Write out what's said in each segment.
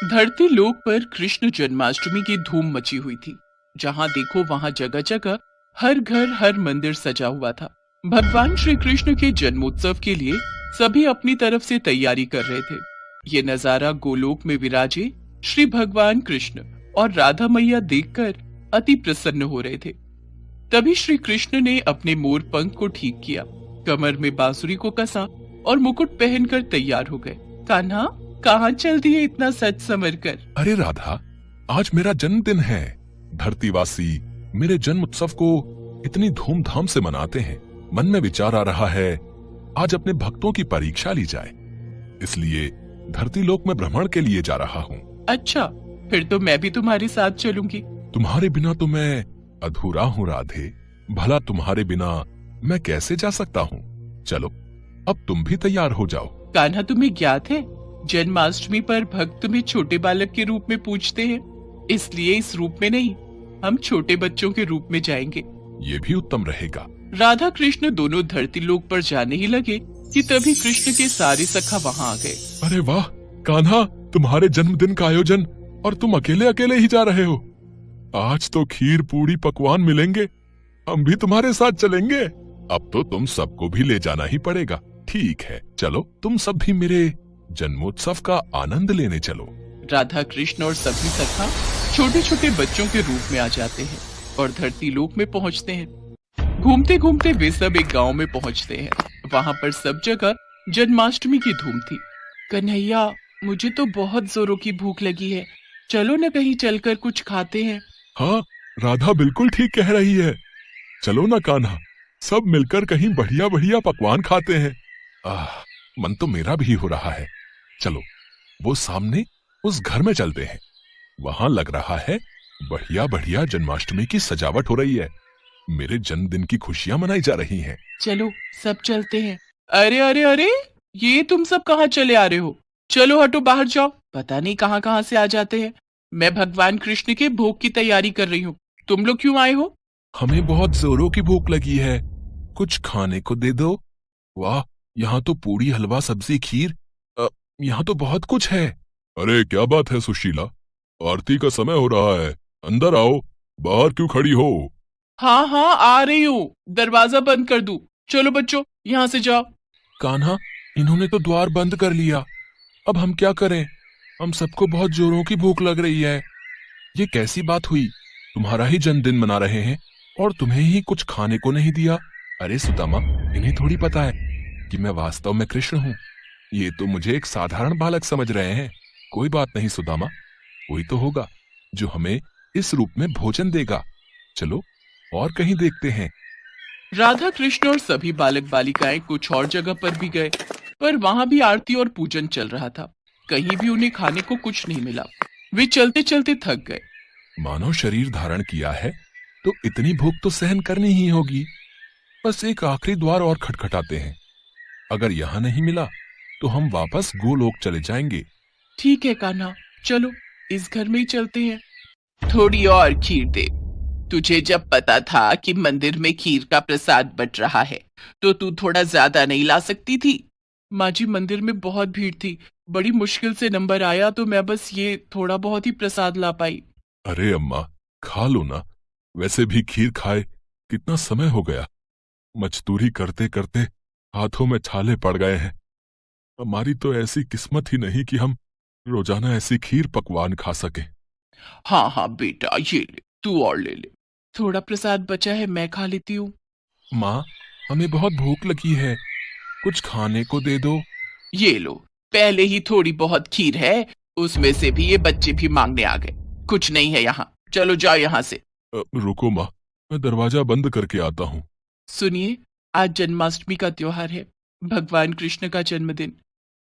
धरती लोक पर कृष्ण जन्माष्टमी की धूम मची हुई थी। जहां देखो वहां जगह जगह हर घर हर मंदिर सजा हुआ था। भगवान श्री कृष्ण के जन्मोत्सव के लिए सभी अपनी तरफ से तैयारी कर रहे थे। ये नजारा गोलोक में विराजे श्री भगवान कृष्ण और राधा मैया देखकर अति प्रसन्न हो रहे थे। तभी श्री कृष्ण ने अपने मोर पंख को ठीक किया, कमर में बांसुरी को कसा और मुकुट पहनकर तैयार हो गए। कान्हा, कहाँ चल दिए इतना सच संवर कर? अरे राधा, आज मेरा जन्मदिन है। धरतीवासी मेरे जन्म उत्सव को इतनी धूमधाम से मनाते हैं। मन में विचार आ रहा है आज अपने भक्तों की परीक्षा ली जाए, इसलिए धरती लोक में भ्रमण के लिए जा रहा हूँ। अच्छा, फिर तो मैं भी तुम्हारे साथ चलूंगी। तुम्हारे बिना तो मैं अधूरा हूँ राधे। भला तुम्हारे बिना मैं कैसे जा सकता हूँ? चलो, अब तुम भी तैयार हो जाओ। कान्हा, तुम्हें ज्ञात है जन्माष्टमी पर भक्त तुम्हें छोटे बालक के रूप में पूजते हैं, इसलिए इस रूप में नहीं, हम छोटे बच्चों के रूप में जाएंगे। ये भी उत्तम रहेगा। राधा कृष्ण दोनों धरती लोक पर जाने ही लगे कि तभी कृष्ण के सारे सखा वहां आ गए। अरे वाह कान्हा, तुम्हारे जन्मदिन का आयोजन और तुम अकेले अकेले ही जा रहे हो। आज तो खीर पूरी पकवान मिलेंगे, हम भी तुम्हारे साथ चलेंगे। अब तो तुम सबको भी ले जाना ही पड़ेगा। ठीक है, चलो तुम सब भी मेरे जन्मोत्सव का आनंद लेने चलो। राधा कृष्ण और सभी सखा छोटे छोटे बच्चों के रूप में आ जाते हैं और धरती लोक में पहुंचते हैं। घूमते घूमते वे सब एक गांव में पहुंचते हैं। वहां पर सब जगह जन्माष्टमी की धूम थी। कन्हैया, मुझे तो बहुत जोरों की भूख लगी है, चलो न कहीं चलकर कुछ खाते हैं। हाँ, राधा बिल्कुल ठीक कह रही है। चलो ना कान्हा, सब मिलकर कहीं बढ़िया बढ़िया पकवान खाते हैं। मन तो मेरा भी हो रहा है। चलो, वो सामने उस घर में चलते हैं। वहां लग रहा है बढ़िया बढ़िया जन्माष्टमी की सजावट हो रही है। मेरे जन्मदिन की खुशियां मनाई जा रही हैं। चलो, सब चलते हैं। अरे अरे अरे, ये तुम सब कहाँ चले आ रहे हो? चलो हटो, बाहर जाओ। पता नहीं कहाँ कहाँ से आ जाते हैं। मैं भगवान कृष्ण के भोग की तैयारी कर रही हूँ। तुम लोग क्यों आए हो? हमें बहुत जोरों की भूख लगी है, कुछ खाने को दे दो। वाह, यहाँ तो पूरी, हलवा, सब्जी, खीर, यहाँ तो बहुत कुछ है। अरे क्या बात है सुशीला, आरती का समय हो रहा है, अंदर आओ। बाहर क्यों खड़ी हो? हाँ हाँ, आ रही हूँ। दरवाजा बंद कर दूं? चलो बच्चों, यहाँ से जाओ। कान्हा, इन्होंने तो द्वार बंद कर लिया। अब हम क्या करें? हम सबको बहुत जोरों की भूख लग रही है। ये कैसी बात हुई? तुम्हारा ही जन्मदिन मना रहे हैं और तुम्हें ही कुछ खाने को नहीं दिया। अरे सुदामा, इन्हें थोड़ी पता है कि मैं वास्तव में कृष्ण हूँ। ये तो मुझे एक साधारण बालक समझ रहे हैं। कोई बात नहीं सुदामा, कोई तो होगा जो हमें इस रूप में भोजन देगा। चलो और कहीं देखते हैं। राधा कृष्ण और सभी बालक बालिकाएं कुछ और जगह पर भी गए, पर वहां भी आरती और पूजन चल रहा था। कहीं भी उन्हें खाने को कुछ नहीं मिला। वे चलते चलते थक गए। मानव शरीर धारण किया है तो इतनी भूख तो सहन करनी ही होगी। बस एक आखिरी द्वार और खटखटाते हैं। अगर यहाँ नहीं मिला तो हम वापस गोलोक चले जाएंगे। ठीक है कान्हा, चलो इस घर में ही चलते हैं। थोड़ी और खीर दे। तुझे जब पता था कि मंदिर में खीर का प्रसाद बट रहा है तो तू थोड़ा ज्यादा नहीं ला सकती थी? माँ जी, मंदिर में बहुत भीड़ थी, बड़ी मुश्किल से नंबर आया तो मैं बस ये थोड़ा बहुत ही प्रसाद ला पाई। अरे अम्मा, खा लो ना। वैसे भी खीर खाए कितना समय हो गया। मजदूरी करते करते हाथों में छाले पड़ गए हैं। हमारी तो ऐसी किस्मत ही नहीं कि हम रोजाना ऐसी खीर पकवान खा सके। हाँ हाँ बेटा, ये ले, तू और ले ले। थोड़ा प्रसाद बचा है, मैं खा लेती हूँ। माँ, हमें बहुत भूख लगी है, कुछ खाने को दे दो। ये लो, पहले ही थोड़ी बहुत खीर है, उसमें से भी ये बच्चे भी मांगने आ गए। कुछ नहीं है यहाँ, चलो जाओ यहाँ से। रुको माँ, मैं दरवाजा बंद करके आता हूँ। सुनिए, आज जन्माष्टमी का त्योहार है, भगवान कृष्ण का जन्मदिन।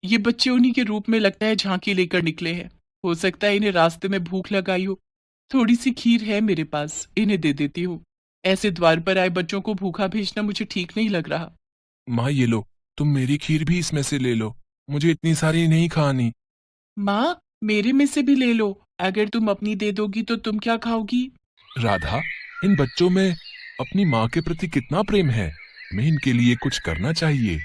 ये बच्चे उन्हीं के रूप में लगता है झांकी लेकर निकले हैं। हो सकता है इन्हें रास्ते में भूख लगाई हो। थोड़ी सी खीर है मेरे पास, इन्हें दे देती हूँ। ऐसे द्वार पर आए बच्चों को भूखा भेजना मुझे ठीक नहीं लग रहा। माँ ये लो, तुम मेरी खीर भी इसमें से ले लो, मुझे इतनी सारी नहीं खानी। माँ, मेरे में से भी ले लो। अगर तुम अपनी दे दोगी तो तुम क्या खाओगी? राधा, इन बच्चों में अपनी माँ के प्रति कितना प्रेम है। हमें इनके लिए कुछ करना चाहिए।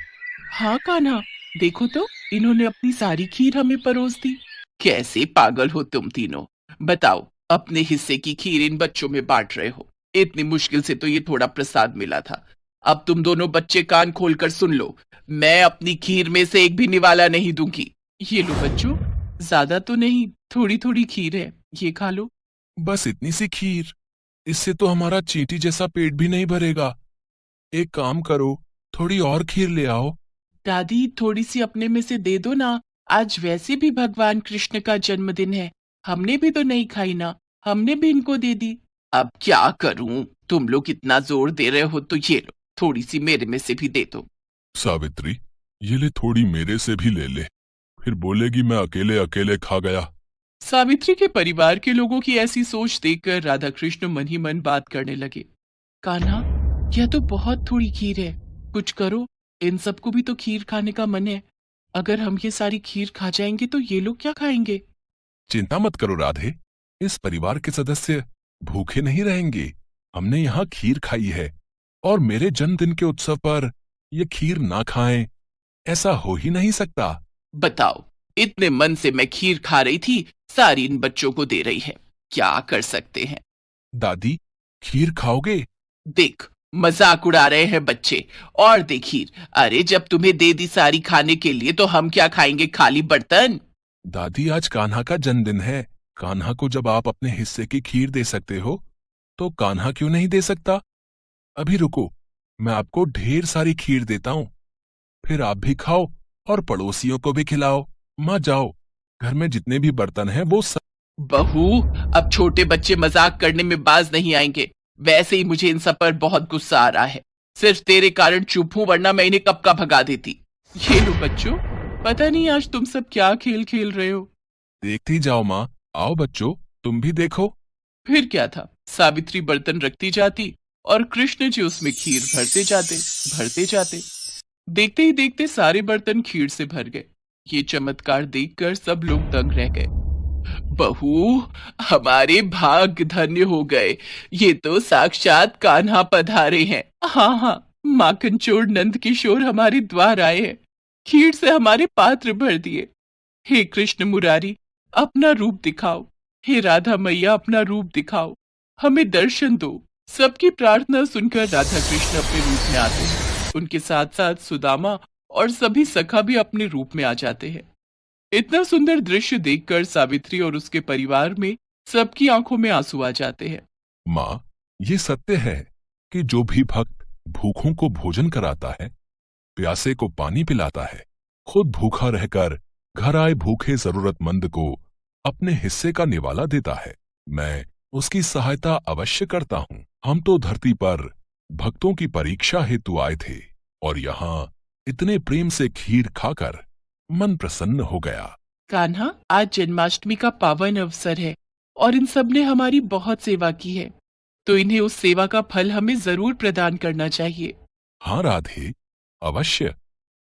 हाँ कान्हा, देखो तो इन्होंने अपनी सारी खीर हमें परोस दी। कैसे पागल हो तुम तीनों। बताओ, अपने हिस्से की खीर इन बच्चों में बांट रहे हो। इतनी मुश्किल से तो ये थोड़ा प्रसाद मिला था। अब तुम दोनों बच्चे कान खोलकर सुन लो, मैं अपनी खीर में से एक भी निवाला नहीं दूंगी। ये लो बच्चों, ज्यादा तो नहीं, थोड़ी थोड़ी खीर है, ये खा लो। बस इतनी सी खीर, इससे तो हमारा चींटी जैसा पेट भी नहीं भरेगा। एक काम करो, थोड़ी और खीर ले आओ। दादी, थोड़ी सी अपने में से दे दो ना। आज वैसे भी भगवान कृष्ण का जन्मदिन है, हमने भी तो नहीं खाई ना, हमने भी इनको दे दी। अब क्या करूं, तुम लोग इतना जोर दे रहे हो तो ये लो, थोड़ी सी मेरे में से भी दे दो। सावित्री, ये ले थोड़ी मेरे से भी ले ले, फिर बोलेगी मैं अकेले अकेले खा गया। सावित्री के परिवार के लोगों की ऐसी सोच देखकर राधा कृष्ण मन ही मन बात करने लगे। कान्हा, यह तो बहुत थोड़ी खीर है, कुछ करो, इन सबको भी तो खीर खाने का मन है। अगर हम ये सारी खीर खा जाएंगे तो ये लोग क्या खाएंगे। चिंता मत करो राधे, इस परिवार के सदस्य भूखे नहीं रहेंगे। हमने यहाँ खीर खाई है, और मेरे जन्मदिन के उत्सव पर ये खीर ना खाएं, ऐसा हो ही नहीं सकता। बताओ, इतने मन से मैं खीर खा रही थी, सारी इन बच्चों को दे रही है, क्या कर सकते हैं। दादी, खीर खाओगे? देख, मजाक उड़ा रहे हैं बच्चे। और दे खीर। अरे जब तुम्हें दे दी सारी खाने के लिए तो हम क्या खाएंगे, खाली बर्तन। दादी, आज कान्हा का जन्मदिन है। कान्हा को जब आप अपने हिस्से की खीर दे सकते हो, तो कान्हा क्यों नहीं दे सकता? अभी रुको, मैं आपको ढेर सारी खीर देता हूँ, फिर आप भी खाओ और पड़ोसियों को भी खिलाओ। माँ जाओ, घर में जितने भी बर्तन हैं वो सब। बहू, अब छोटे बच्चे मजाक करने में बाज नहीं आएंगे। वैसे ही मुझे इन सब पर बहुत गुस्सा आ रहा है। सिर्फ तेरे कारण चुप हूं, वरना मैं इन्हें कब का भगा देती। ये लो बच्चों, पता नहीं आज तुम सब क्या खेल खेल रहे हो। देखती जाओ माँ, आओ बच्चों, तुम भी देखो। फिर क्या था, सावित्री बर्तन रखती जाती और कृष्ण जी उसमें खीर भरते जाते, भरते जाते। देखते ही देखते सारे बर्तन खीर से भर गए। ये चमत्कार देखकर सब लोग दंग रह गए। बहू, हमारे भाग्य धन्य हो गए, ये तो साक्षात कान्हा पधारे हैं। हाँ हाँ, माखन चोर नंद किशोर हमारे द्वार आए हैं, खीर से हमारे पात्र भर दिए। हे कृष्ण मुरारी, अपना रूप दिखाओ। हे राधा मैया, अपना रूप दिखाओ, हमें दर्शन दो। सबकी प्रार्थना सुनकर राधा कृष्ण अपने रूप में आते हैं। उनके साथ साथ सुदामा और सभी सखा भी अपने रूप में आ जाते हैं। इतना सुंदर दृश्य देखकर सावित्री और उसके परिवार में सबकी आंखों में आंसू आ जाते हैं। माँ, ये सत्य है कि जो भी भक्त भूखों को भोजन कराता है, प्यासे को पानी पिलाता है, खुद भूखा रहकर घर आए भूखे जरूरतमंद को अपने हिस्से का निवाला देता है, मैं उसकी सहायता अवश्य करता हूँ। हम तो धरती पर भक्तों की परीक्षा हेतु आए थे, और यहाँ इतने प्रेम से खीर खाकर मन प्रसन्न हो गया। कान्हा, आज जन्माष्टमी का पावन अवसर है और इन सब ने हमारी बहुत सेवा की है, तो इन्हें उस सेवा का फल हमें जरूर प्रदान करना चाहिए। हाँ राधे, अवश्य,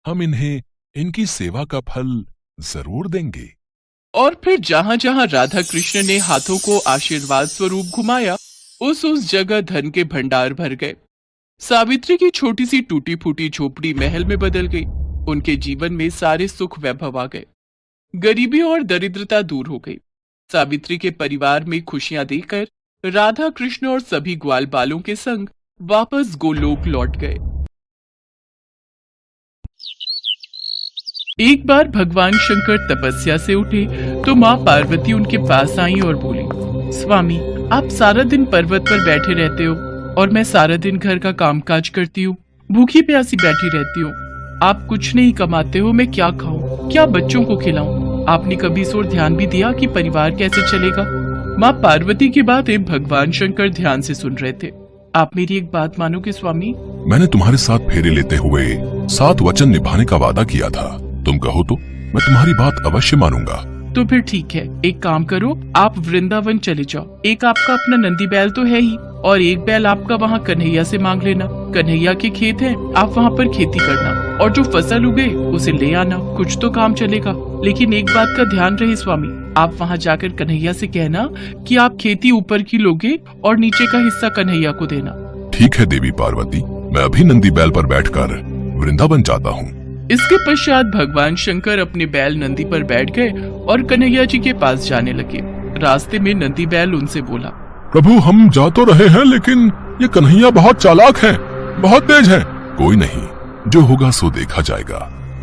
हम इन्हें इनकी सेवा का फल जरूर देंगे। और फिर जहां जहां राधा कृष्ण ने हाथों को आशीर्वाद स्वरूप घुमाया, उस जगह धन के भंडार भर गए। सावित्री की छोटी सी टूटी फूटी झोपड़ी महल में बदल गई। उनके जीवन में सारे सुख वैभव आ गए, गरीबी और दरिद्रता दूर हो गई। सावित्री के परिवार में खुशियां देकर राधा कृष्ण और सभी ग्वाल बालों के संग वापस गोलोक लौट गए। एक बार भगवान शंकर तपस्या से उठे तो माँ पार्वती उनके पास आई और बोली, स्वामी, आप सारा दिन पर्वत पर बैठे रहते हो और मैं सारा दिन घर का कामकाज करती हूँ, भूखी प्यासी बैठी रहती हूँ। आप कुछ नहीं कमाते हो, मैं क्या खाऊं, क्या बच्चों को खिलाऊं? आपने कभी इस ओर ध्यान भी दिया कि परिवार कैसे चलेगा? माँ पार्वती की बातें भगवान शंकर ध्यान से सुन रहे थे। आप मेरी एक बात मानोगे स्वामी? मैंने तुम्हारे साथ फेरे लेते हुए 7 वचन निभाने का वादा किया था। तुम कहो तो मैं तुम्हारी बात अवश्य मानूंगा। तो फिर ठीक है, एक काम करो, आप वृंदावन चले जाओ। एक आपका अपना नंदी बैल तो है ही, और एक बैल आपका वहाँ कन्हैया से मांग लेना। कन्हैया के खेत हैं, आप वहाँ पर खेती करना, और जो फसल उगे उसे ले आना, कुछ तो काम चलेगा। लेकिन एक बात का ध्यान रहे स्वामी, आप वहाँ जाकर कन्हैया से कहना कि आप खेती ऊपर की लोगे और नीचे का हिस्सा कन्हैया को देना। ठीक है देवी पार्वती, मैं अभी नंदी बैल पर बैठकर वृंदावन जाता हूँ। इसके पश्चात भगवान शंकर अपने बैल नंदी पर बैठ गए और कन्हैया जी के पास जाने लगे। रास्ते में नंदी बैल उनसे बोला, प्रभु हम जा तो रहे हैं लेकिन ये कन्हैया बहुत चालाक है, बहुत तेज है। कोई नहीं, जो होगा सो देखा जाएगा।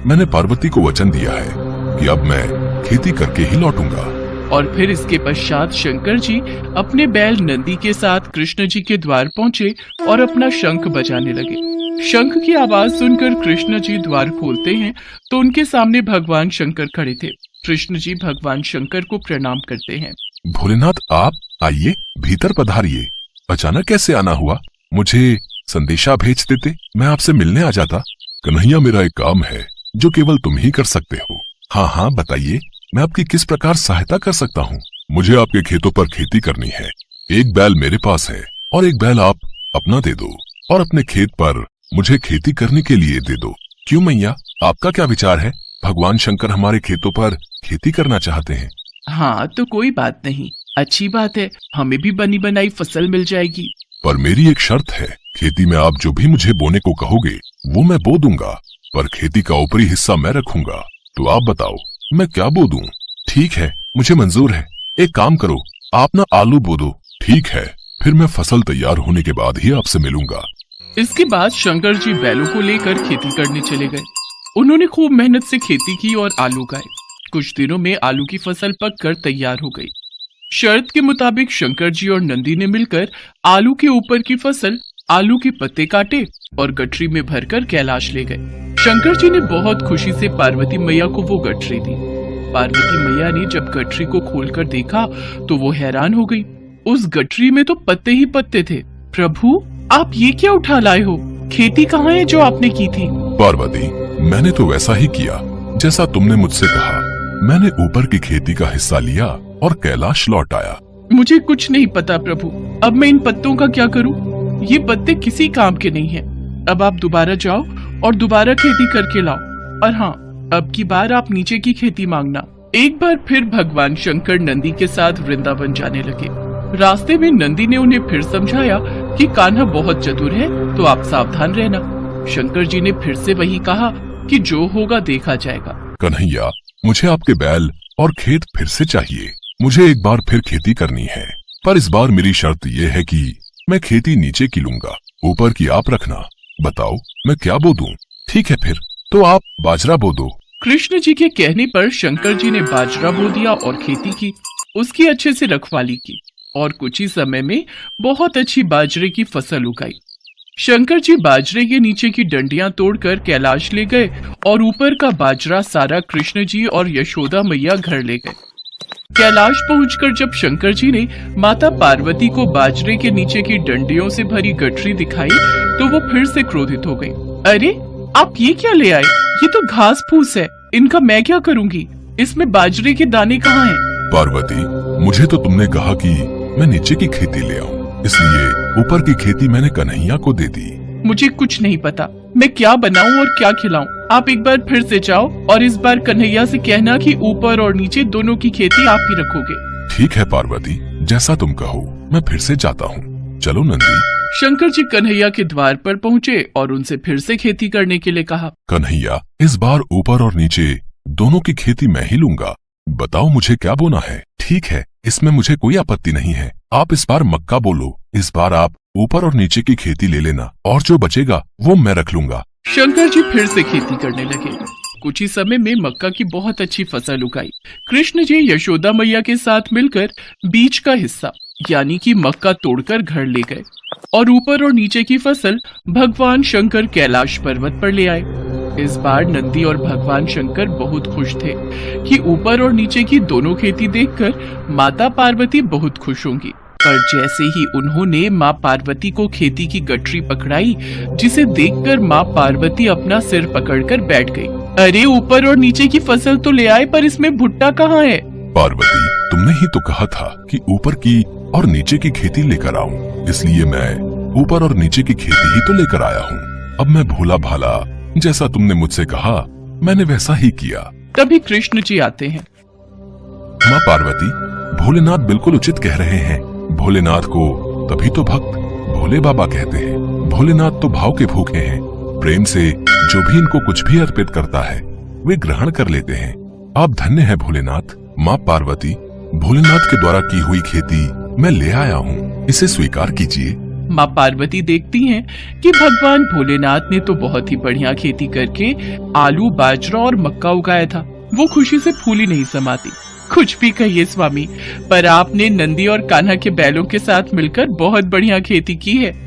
मैंने पार्वती को वचन दिया है कि अब मैं खेती करके ही लौटूंगा। और फिर इसके पश्चात शंकर जी अपने बैल नंदी के साथ कृष्ण जी के द्वार पहुँचे और अपना शंख बजाने लगे। शंख की आवाज सुनकर कृष्ण जी द्वार खोलते हैं तो उनके सामने भगवान शंकर खड़े थे। कृष्ण जी भगवान शंकर को प्रणाम करते हैं। भोलेनाथ आप आइए, भीतर पधारिए। अचानक कैसे आना हुआ? मुझे संदेशा भेज देते, मैं आपसे मिलने आ जाता। कन्हैया मेरा एक काम है जो केवल तुम ही कर सकते हो। हाँ हाँ बताइए, मैं आपकी किस प्रकार सहायता कर सकता हूँ? मुझे आपके खेतों पर खेती करनी है। एक बैल मेरे पास है और एक बैल आप अपना दे दो और अपने खेत पर मुझे खेती करने के लिए दे दो। क्यों मैया, आपका क्या विचार है? भगवान शंकर हमारे खेतों पर खेती करना चाहते हैं। हाँ तो कोई बात नहीं, अच्छी बात है, हमें भी बनी बनाई फसल मिल जाएगी। पर मेरी एक शर्त है, खेती में आप जो भी मुझे बोने को कहोगे वो मैं बो दूंगा, पर खेती का ऊपरी हिस्सा मैं रखूंगा। तो आप बताओ मैं क्या बो दूं? ठीक है, मुझे मंजूर है। एक काम करो, आप ना आलू बो दो। ठीक है, फिर मैं फसल तैयार होने के बाद ही आपसे मिलूंगा। इसके बाद शंकर जी बैलों को लेकर खेती करने चले गए। उन्होंने खूब मेहनत से खेती की और आलू उगाए। कुछ दिनों में आलू की फसल पककर तैयार हो गई। शर्त के मुताबिक शंकर जी और नंदी ने मिलकर आलू के ऊपर की फसल, आलू के पत्ते काटे और गठरी में भरकर कैलाश ले गए। शंकर जी ने बहुत खुशी से पार्वती मैया को वो गठरी दी। पार्वती मैया ने जब गठरी को खोलकर देखा तो वो हैरान हो गई। उस गठरी में तो पत्ते ही पत्ते थे। प्रभु आप ये क्या उठा लाए हो? खेती कहाँ है जो आपने की थी? पार्वती मैंने तो वैसा ही किया जैसा तुमने मुझसे कहा। मैंने ऊपर की खेती का हिस्सा लिया और कैलाश लौट आया। मुझे कुछ नहीं पता प्रभु, अब मैं इन पत्तों का क्या करूं? ये पत्ते किसी काम के नहीं हैं। अब आप दोबारा जाओ और दोबारा खेती करके लाओ। और हाँ, अब की बार आप नीचे की खेती मांगना। एक बार फिर भगवान शंकर नंदी के साथ वृंदावन जाने लगे। रास्ते में नंदी ने उन्हें फिर समझाया कि कान्हा बहुत चतुर है, तो आप सावधान रहना। शंकर जी ने फिर से वही कहा कि जो होगा देखा जाएगा। कन्हैया मुझे आपके बैल और खेत फिर से चाहिए। मुझे एक बार फिर खेती करनी है, पर इस बार मेरी शर्त ये है कि मैं खेती नीचे की लूंगा, ऊपर की आप रखना। बताओ मैं क्या बो दूं? ठीक है फिर तो आप बाजरा बो दो। कृष्ण जी के कहने पर शंकर जी ने बाजरा बो दिया और खेती की। उसकी अच्छे से रखवाली की और कुछ ही समय में बहुत अच्छी बाजरे की फसल उगाई। शंकर जी बाजरे के नीचे की डंडियां तोड़कर कैलाश ले गए और ऊपर का बाजरा सारा कृष्ण जी और यशोदा मैया घर ले गए। कैलाश पहुंचकर जब शंकर जी ने माता पार्वती को बाजरे के नीचे की डंडियों से भरी गठरी दिखाई तो वो फिर से क्रोधित हो गई। अरे आप ये क्या ले आए? ये तो घास फूस है, इनका मैं क्या करूंगी? इसमें बाजरे के दाने कहाँ हैं? पार्वती मुझे तो तुमने कहा कि मैं नीचे की खेती ले आऊं, इसलिए ऊपर की खेती मैंने कन्हैया को दे दी। मुझे कुछ नहीं पता, मैं क्या बनाऊं और क्या खिलाऊं। आप एक बार फिर से जाओ और इस बार कन्हैया से कहना कि ऊपर और नीचे दोनों की खेती आप ही रखोगे। ठीक है पार्वती, जैसा तुम कहो, मैं फिर से जाता हूँ। चलो नंदी। शंकर जी कन्हैया के द्वार पर पहुँचे और उनसे फिर से खेती करने के लिए कहा। कन्हैया इस बार ऊपर और नीचे दोनों की खेती मैं ही लूंगा। बताओ मुझे क्या बोना है? ठीक है, इसमें मुझे कोई आपत्ति नहीं है। आप इस बार मक्का बोलो। इस बार आप ऊपर और नीचे की खेती ले लेना और जो बचेगा वो मैं रख लूंगा। शंकर जी फिर से खेती करने लगे। कुछ ही समय में मक्का की बहुत अच्छी फसल उगाई। कृष्ण जी यशोदा मैया के साथ मिलकर बीज का हिस्सा यानी कि मक्का तोड़कर घर ले गए और ऊपर और नीचे की फसल भगवान शंकर कैलाश पर्वत पर ले आए। इस बार नंदी और भगवान शंकर बहुत खुश थे कि ऊपर और नीचे की दोनों खेती देखकर माता पार्वती बहुत खुश होंगी। पर जैसे ही उन्होंने माँ पार्वती को खेती की गठरी पकड़ाई, जिसे देखकर माँ पार्वती अपना सिर पकड़कर बैठ गई। अरे ऊपर और नीचे की फसल तो ले आए, पर इसमें भुट्टा कहाँ है? पार्वती तुमने ही तो कहा था कि ऊपर की और नीचे की खेती लेकर आऊं, इसलिए मैं ऊपर और नीचे की खेती ही तो लेकर आया हूँ। अब मैं भोला भाला जैसा तुमने मुझसे कहा मैंने वैसा ही किया। तभी कृष्ण जी आते हैं। माँ पार्वती भोलेनाथ बिल्कुल उचित कह रहे हैं। भोलेनाथ को तभी तो भक्त भोले बाबा कहते हैं। भोलेनाथ तो भाव के भूखे हैं, प्रेम से जो भी इनको कुछ भी अर्पित करता है वे ग्रहण कर लेते हैं। आप धन्य हैं भोलेनाथ। माँ पार्वती, भोलेनाथ के द्वारा की हुई खेती मैं ले आया हूँ, इसे स्वीकार कीजिए। माँ पार्वती देखती हैं कि भगवान भोलेनाथ ने तो बहुत ही बढ़िया खेती करके आलू, बाजरा और मक्का उगाया था। वो खुशी से फूली नहीं समाती। कुछ भी कहिए स्वामी, पर आपने नंदी और कान्हा के बैलों के साथ मिलकर बहुत बढ़िया खेती की है।